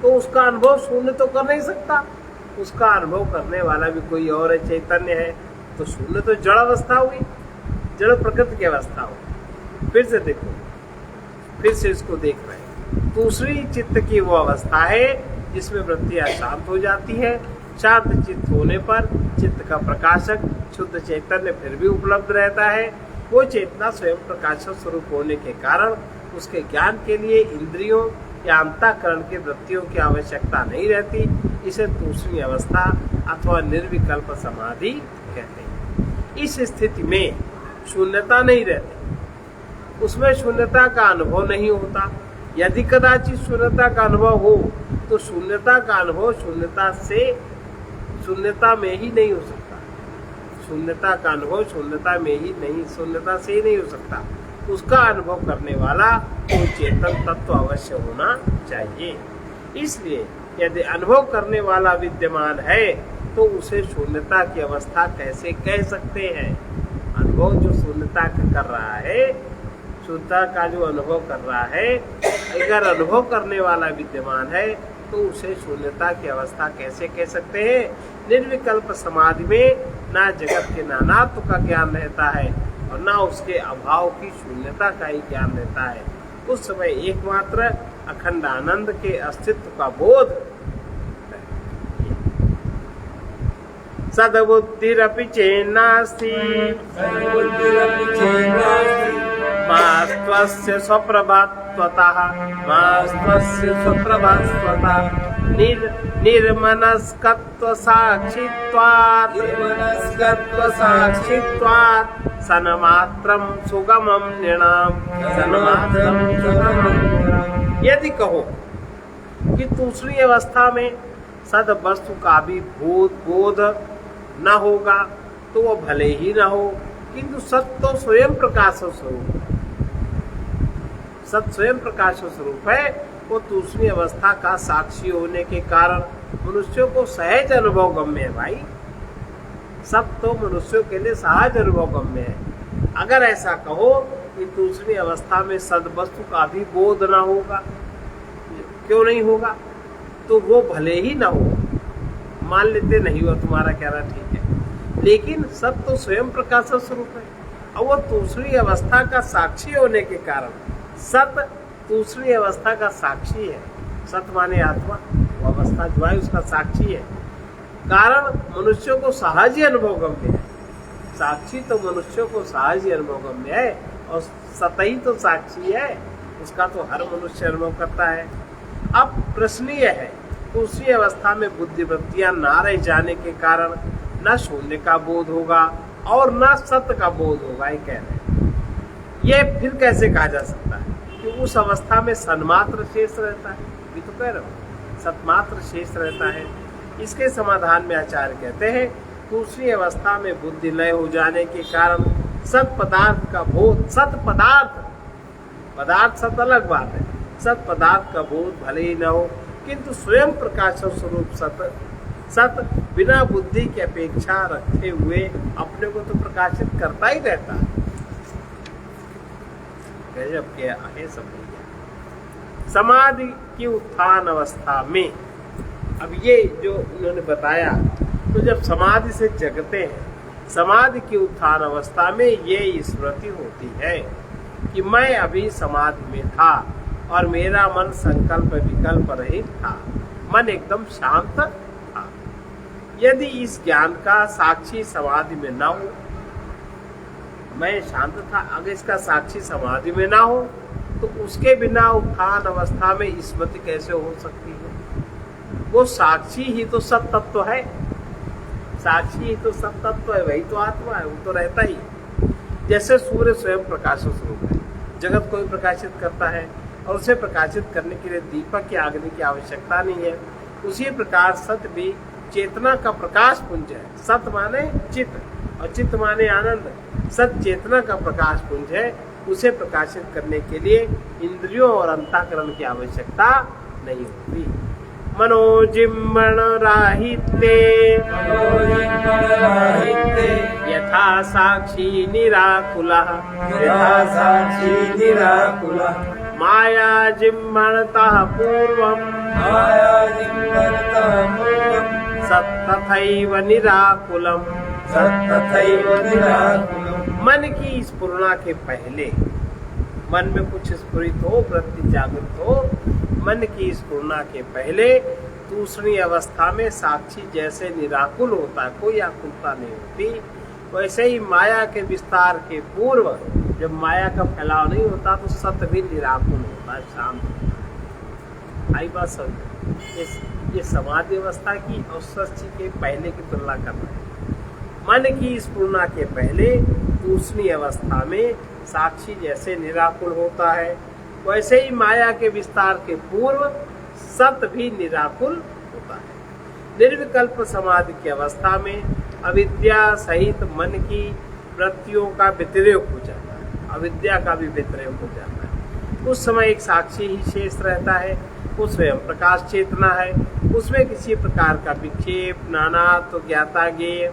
तो उसका अनुभव शून्य तो कर नहीं सकता। उसका अनुभव करने वाला भी कोई और है, चैतन्य है। तो शून्य तो जड़ अवस्था हुई, जड़ प्रकृति की अवस्था हुई। फिर से देखो, फिर से इसको देख रहे हैं। दूसरी चित्त की वो अवस्था है जिसमें वृत्तियां शांत हो जाती है। शांत चित्त होने पर चित्त का प्रकाशक शुद्ध चैतन्य फिर भी उपलब्ध रहता है। वो चेतना स्वयं प्रकाशक स्वरूप होने के कारण उसके ज्ञान के लिए इंद्रियों या अंतःकरण की वृत्तियों की आवश्यकता नहीं रहती। इसे दूसरी अवस्था अथवा निर्विकल्प समाधि कहते हैं। इस स्थिति में शून्यता नहीं रहती, उसमें शून्यता का अनुभव नहीं होता। यदि कदाचित शून्यता का अनुभव हो तो शून्यता का अनुभव शून्यता में ही नहीं हो सकता। शून्यता का अनुभव शून्यता से ही नहीं हो सकता। उसका अनुभव करने वाला कोई चेतन तत्व अवश्य होना चाहिए। इसलिए यदि अनुभव करने वाला विद्यमान है तो उसे शून्यता की अवस्था कैसे कह सकते हैं? अनुभव जो शून्यता का कर रहा है, शून्यता का जो अनुभव कर रहा है, अगर अनुभव करने वाला विद्यमान है तो उसे शून्यता की अवस्था कैसे कह सकते हैं? निर्विकल्प समाधि में ना जगत के नानात्व का ज्ञान रहता है और ना उसके अभाव की शून्यता का ही ज्ञान रहता है। उस समय एकमात्र अखंड आनंद के अस्तित्व का बोध। सद्बुद्धिरपि चेन्नास्ति मास्त्वस्य स्वप्रभात्वतः निर्मनस्कत्व साक्षित्वात् सन्मात्रं सुगमं नृणाम्। यदि कहो कि दूसरी अवस्था में सद वस्तु का भी बोध न होगा तो वो भले ही न हो, किंतु सत तो स्वयं प्रकाश स्वरूप है। सत स्वयं प्रकाश स्वरूप है। वो दूसरी अवस्था का साक्षी होने के कारण मनुष्यों को सहज अनुभव गम्य है। भाई, सब तो मनुष्यों के लिए सहज अनुभव गम्य है। अगर ऐसा कहो कि दूसरी अवस्था में सद वस्तु का भी बोध ना होगा, क्यों नहीं होगा? तो वो भले ही ना हो, मान लेते नहीं हो, तुम्हारा कहना ठीक है, लेकिन सत तो स्वयं प्रकाश स्वरूप है और वो दूसरी अवस्था का साक्षी होने के कारण सत दूसरी अवस्था का साक्षी है। सत माने आत्मा, वो अवस्था जो है उसका साक्षी है। कारण मनुष्यों को सहज ही अनुभव गम्य है। साक्षी तो मनुष्यों को सहज ही अनुभव गम्य है और सतही तो साक्षी है, उसका तो हर मनुष्य अनुभव करता है। अब प्रश्न यह है, दूसरी अवस्था में बुद्धिवृत्तियां ना रह जाने के कारण न शून्य का बोध होगा और न सत्य का बोध होगा। ये कह रहे हैं। ये फिर कैसे कहा जा सकता है कि उस अवस्था में सन्मात्र शेष रहता है? ये तो कह रहे हो, सतमात्र शेष रहता है। इसके समाधान में आचार्य कहते हैं, दूसरी अवस्था में बुद्धि लय हो जाने के कारण सत पदार्थ का बोध, पदार्थ सत अलग बात है, सत पदार्थ का बोध भले ही न हो किंतु स्वयं प्रकाश स्वरूप सत बिना बुद्धि की अपेक्षा रखते हुए अपने को तो प्रकाशित करता ही रहता है। गजब के आहे समझ। समाधि की उत्थान अवस्था में, अब ये जो उन्होंने बताया, तो जब समाधि से जगते हैं, समाधि की उत्थान अवस्था में ये स्मृति होती है कि मैं अभी समाधि में था और मेरा मन संकल्प विकल्प रहित था, मन एकदम शांत था। यदि इस ज्ञान का साक्षी समाधि में ना हो, मैं शांत था, अगर इसका साक्षी समाधि में ना हो तो उसके बिना उत्थान अवस्था में स्मृति कैसे हो सकती है? वो साक्षी ही तो सत तत्व है, साक्षी ही तो सत तत्व है, वही तो आत्मा है, वो तो रहता ही। जैसे सूर्य स्वयं प्रकाश स्वरूप है, जगत को ही प्रकाशित करता है और उसे प्रकाशित करने के लिए दीपक की अग्नि की आवश्यकता नहीं है। उसी प्रकार सत भी चेतना का प्रकाश पुंज है। सत माने चित्त और चित्त माने आनंद। सत चेतना का प्रकाश पुंज है, उसे प्रकाशित करने के लिए इंद्रियों और अंतःकरण की आवश्यकता नहीं होती। मनोजिम्बण राहिते यथा साक्षी निराकुलः माया जिम्बणतः पूर्वम् सत्तथैव निराकुलम्। मन की स्फुरना के पहले, मन में कुछ स्फुरित हो, वृत्ति जागृत हो, मन की स्फुरना के पहले दूसरी अवस्था में साक्षी जैसे निराकुल होता है, कोई आकुलता नहीं होती, वैसे ही माया के विस्तार के पूर्व जब माया का फैलाव नहीं होता तो सत भी निराकुल होता है, शांत होता है। आई बात समझ। ये समाधि अवस्था की और सच्ची के पहले की तुलना करना है। मन की स्फुरना के पहले दूसरी अवस्था में साक्षी जैसे निराकुल होता है, वैसे ही माया के विस्तार के पूर्व सत भी निराकुल होता है। निर्विकल्प समाधि की अवस्था में अविद्या सहित मन की वृत्तियों का व्यतिरेक हो जाता है, अविद्या का भी व्यतिरेक हो जाता है। उस समय एक साक्षी ही शेष रहता है, वो स्वयं प्रकाश चेतना है, उसमें किसी प्रकार का विक्षेप, नानात्व, ज्ञाता ज्ञेय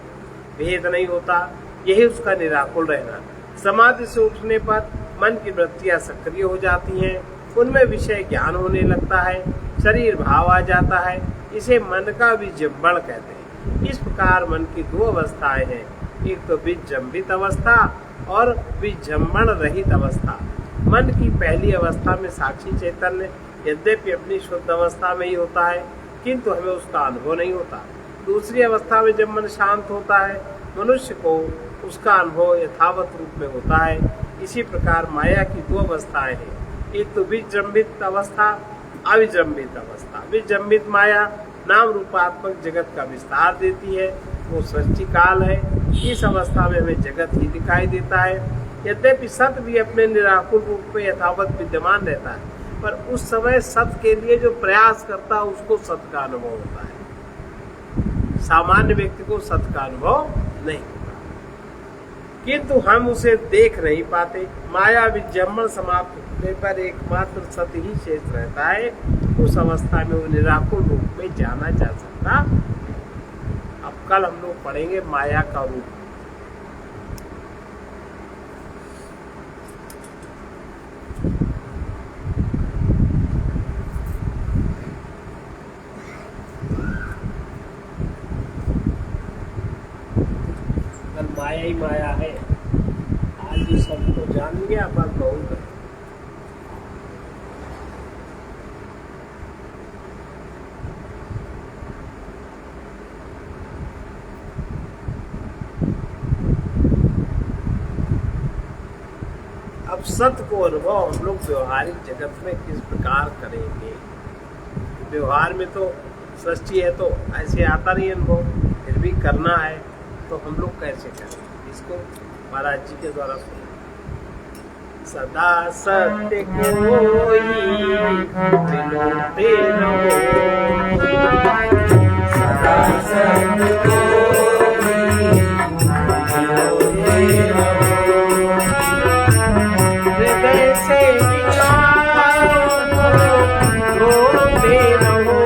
भेद नहीं होता, यही उसका निराकुल रहना। समाधि से उठने पर मन की वृत्तियां सक्रिय हो जाती हैं, उनमें विषय ज्ञान होने लगता है, शरीर भाव आ जाता है, इसे मन का विजृंभण कहते हैं। इस प्रकार मन की दो अवस्थाएं हैं, एक तो विजृंभित अवस्था और विजृंभण रहित अवस्था। मन की पहली अवस्था में साक्षी चैतन्य यद्यपि अपनी शुद्ध अवस्था में ही होता है, किंतु हमें उसका अनुभव नहीं होता। दूसरी अवस्था में जब मन शांत होता है, मनुष्य को उसका अनुभव यथावत रूप में होता है। इसी प्रकार माया की दो अवस्थाएं हैं, एक तो विजृंभित अवस्था, अविजृंभित अवस्था। विजृंभित माया नाम रूपात्मक जगत का विस्तार देती है, वो सृष्टि काल है। इस अवस्था में हमें जगत ही दिखाई देता है, यद्यपि सत भी अपने निराकुल रूप में यथावत विद्यमान रहता है, पर उस समय सत के लिए जो प्रयास करता है उसको सत का अनुभव होता है। सामान्य व्यक्ति को सत का अनुभव नहीं होता, किंतु हम उसे देख नहीं पाते। माया विजृंभण समाप्त होने पर एकमात्र सत ही शेष रहता है, उस अवस्था में वो निराकुल रूप में जाना जा सकता। अब कल हम लोग पढ़ेंगे माया का रूप। माया ही माया है, आज जो सबको जान गया पर बहुत है। अब सत्य को अनुभव हम लोग व्यवहारिक जगत में किस प्रकार करेंगे? व्यवहार में तो सृष्टि है तो ऐसे आता नहीं अनुभव, फिर भी करना है तो हम लोग कैसे करें? इसको महाराज जी के द्वारा सुनिए। सदा सत्य कोई विलोते रहो, सदा सत्य कोई विलोते रहो, हृदय से विचारो रोते रहो,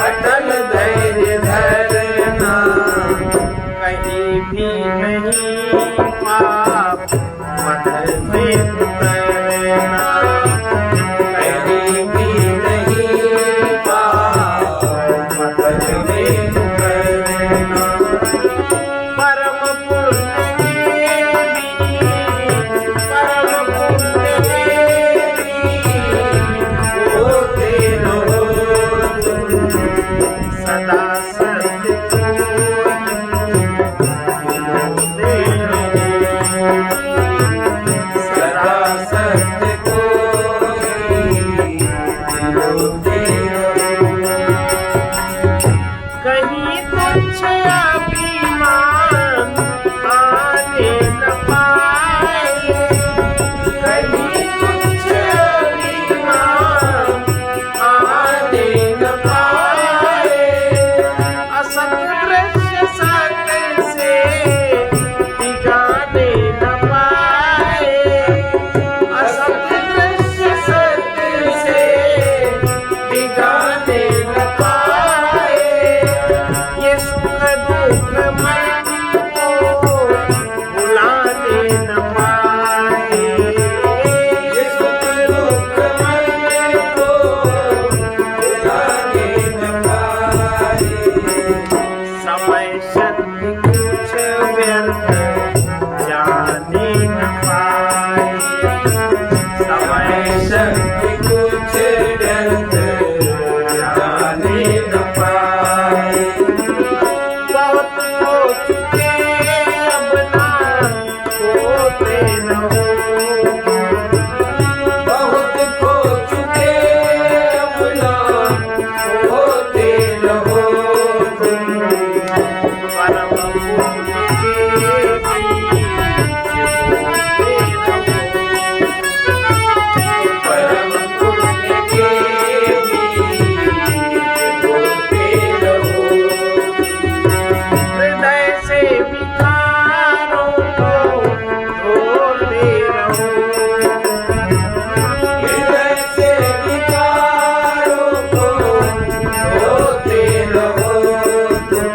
अटल धैर्य धरना, कहीं भी नहीं पाप मत में उतरना, कहीं भी नहीं पाप मत में उतरना। परम पुण्य देवी, परम पुण्य देवी, होते रहो तुम सदा सत्य को बोलते रहो, सदा सत्य को बोलते रहो। कहीं कुछ अभिमान आने न पाए, कहीं कुछ अभिमान आने न पाए, असत दृश्य सत्य से बिगाड़े न पाए, असत दृश्य सत्य से बिगाड़े न पाए। ये सुख दुख मन को भुलाने न पाए, ये सुख दुख मन को भुलाने न पाए। समय शक्ति कुछ व्यर्थ जाने न पाए, समय शक्ति कुछ व्यर्थ जाने न पाए। बहुत हो चुके अब ना होते रहो, बहुत हो चुके अब ना होते रहो तुम, परम पुण्य के बीच होते रहो, परम पुण्य के बीच होते रहो। हृदय से विकारों को धोते रहो, हृदय से विकारों को धोते रहो तुम,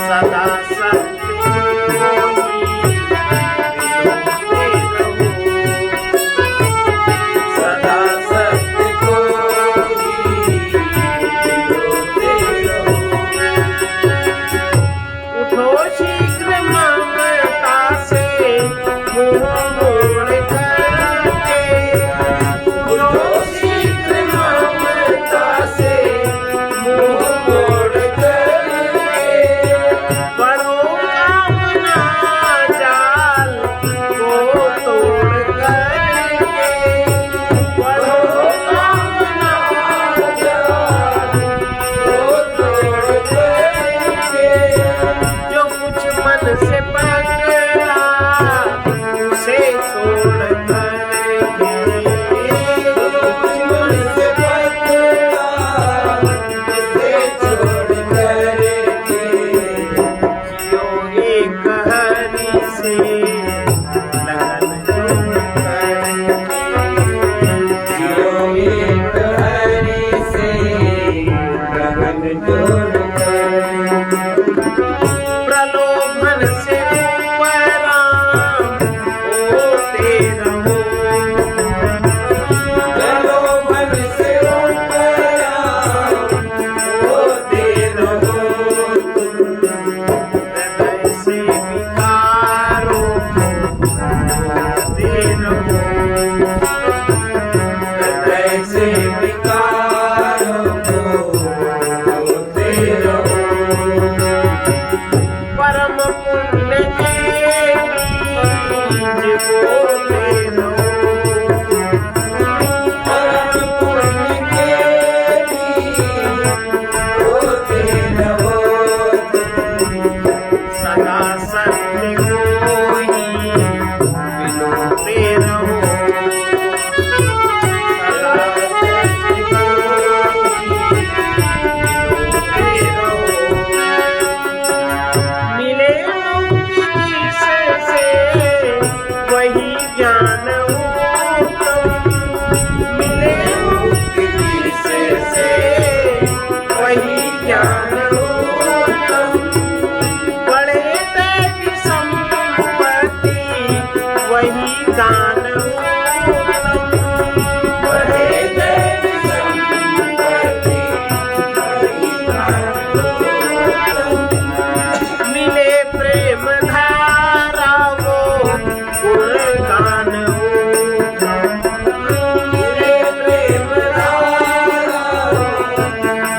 सदा सत्य को ही बिलोते रहो, सदा सत्य को ही बिलोते रहो। उठो शीघ्र ममता से मुँह मोड़ करके, उठो शीघ्र ममता से मुँह मोड़ करके, बड़ो कामना जाल को तोड़ करके, बड़ो कामना जाल को तोड़ करके। जो कुछ मन से पकड़ा उसे छोड़ करके, जो कुछ मन से पकड़ा उसे छोड़ करके, जियो एक हरि से लगन जोड़ करके, जियो एक हरि से लगन जोड़ करके। प्रलोभन से उपराम होते रहो, प्रलोभन से उपराम होते रहो तुम, हृदय से विकारों को भुलाते रहो, हृदय से विकारों को भुलाते रहो। परम पुण्य के बीज बोते रहो, परम पुण्य के बीज बोते रहो तुम, सदा सत्य को ही बिलोते रहो, सदा सत्य को ही बिलोते रहो। मिले मुक्ति जिससे वही ज्ञान उत्तम, मिले मुक्ति जिससे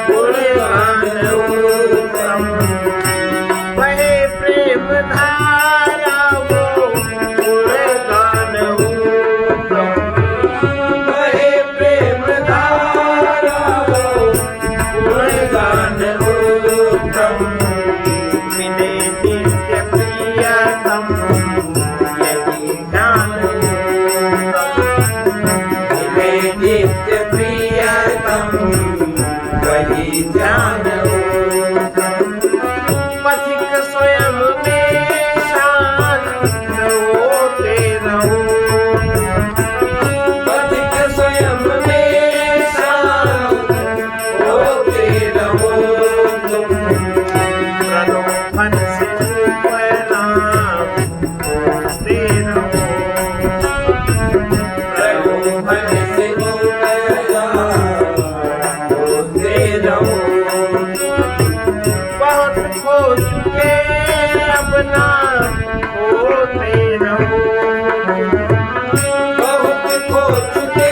गुणगान उत्तम वहे प्रेम धारा वो गुणगान उत्तम वहे प्रेम धारा वो गुणगान उत्तम मिले नित्य प्रियतम यही ज्ञान मिले नित्य प्रियतम वही ज्ञान पथिक स्वयं में शांत होते रहो पथिक स्वयं में शांत होते रहो तुम प्रलोभन से परिणाम होते रहो प्रलोभन से परिणाम होते रहो बहुत खो चुके अपना होते रहो बहुत खो चुके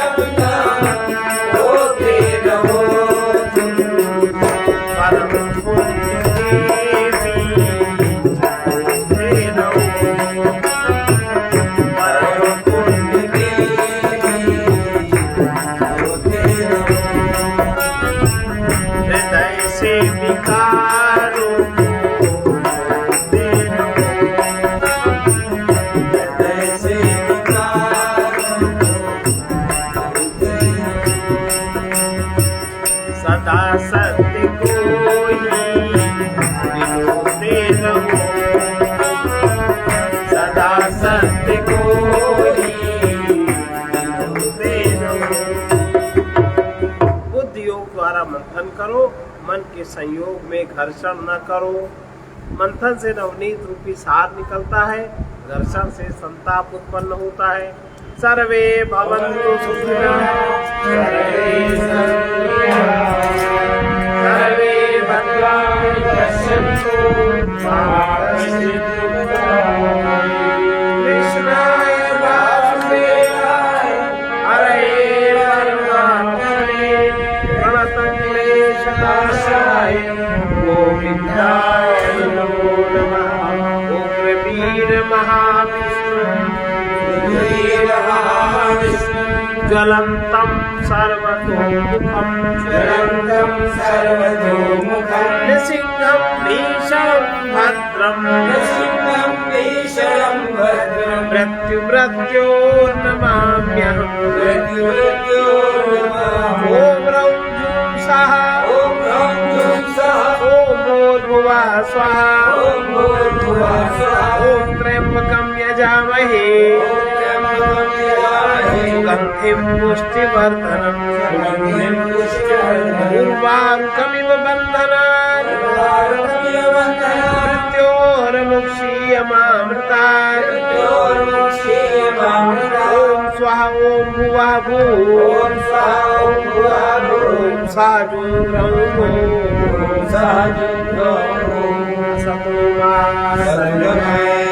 अपना होते रहो परम पुण्य के बीच होते रहो परम पुण्य के बीच होते रहो हृदय से विकारों को होते रहो हृदय से विकारों को होते रहो सदा सत्य को ही विनोते रहो सदा सत्य को ही विनोते रहो बुद्धि योग द्वारा मंथन करो मन के संयोग में घर्षण न करो मंथन से नवनीत रूपी सार निकलता है घर्षण से संताप उत्पन्न होता है सर्वे भवन्तु सुखिनः सर्वे सन्तु सर्वे भद्राणि पश्यन्तु मा कश्चित् दुःखभाग् कृष्णाय वासुदेवाय हरये परमात्मने प्रणतक्लेशनाशाय गोविन्दाय नमो नमः ॐ वीर महाविष्णु ज्वलन्तं सर्वतोमुखं नृसिंहं भीषणं भद्रं मृत्युमृत्योर्नमाम्यहम् ॐ रौं जूं सः ॐ भूर्भुवः स्वः ॐ त्र्यम्बकं यजामहे सुगन्धिं पुष्टिवर्धनम् उर्वारुकमिव बन्धनात् मृत्योर्मुक्षीयमामृतात् ॐ स्वः ॐ भुवः भूः ॐ सः सतो मा सद्गमय